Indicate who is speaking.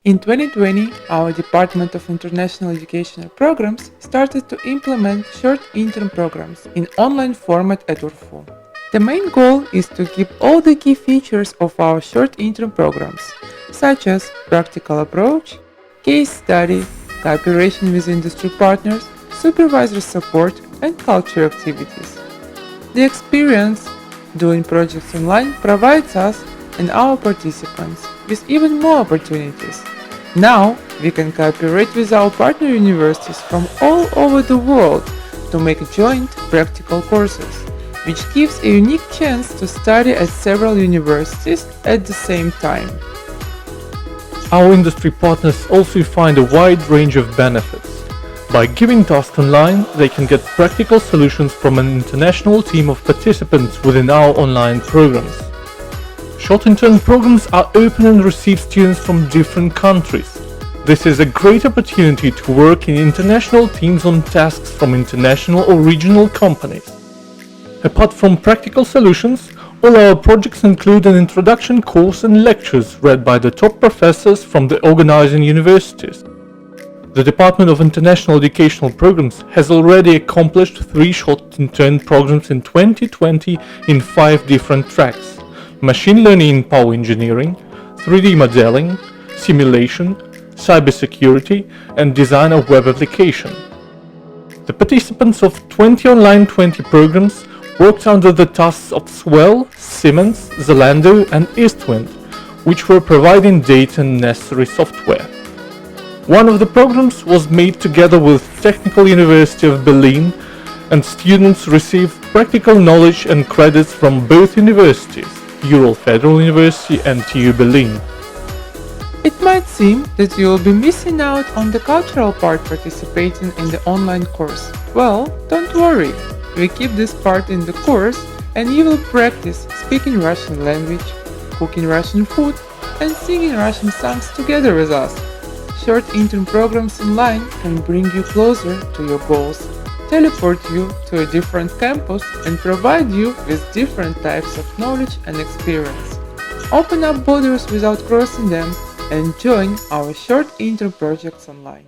Speaker 1: In 2020, our Department of International Educational Programs started to implement short-intern programs in online format at Urfu. The main goal is to keep all the key features of our short-intern programs, such as practical approach, case study, cooperation with industry partners, supervisor support, and culture activities. The experience doing projects online provides us and our participants with even more opportunities. Now we can cooperate with our partner universities from all over the world to make joint practical courses, which gives a unique chance to study at several universities at the same time.
Speaker 2: Our industry partners also find a wide range of benefits. By giving tasks online, they can get practical solutions from an international team of participants within our online programs. Short-intern programs are open and receive students from different countries. This is a great opportunity to work in international teams on tasks from international or regional companies. Apart from practical solutions, all our projects include an introduction course and lectures read by the top professors from the organizing universities. The Department of International Educational Programs has already accomplished 3 short-intern programs in 2020 in 5 different tracks: machine learning in power engineering, 3D modeling, simulation, cybersecurity, and design of web application. The participants of 20 online 20 programs worked under the tasks of Swell, Siemens, Zalando, and Eastwind, which were providing data and necessary software. One of the programs was made together with Technical University of Berlin, and students received practical knowledge and credits from both universities, Ural Federal University and TU Berlin.
Speaker 1: It might seem that you will be missing out on the cultural part participating in the online course. Well, don't worry, we keep this part in the course and you will practice speaking Russian language, cooking Russian food, and singing Russian songs together with us. Short-intern programs online can bring you closer to your goals, teleport you to a different campus, and provide you with different types of knowledge and experience. Open up borders without crossing them and join our short-intern projects online.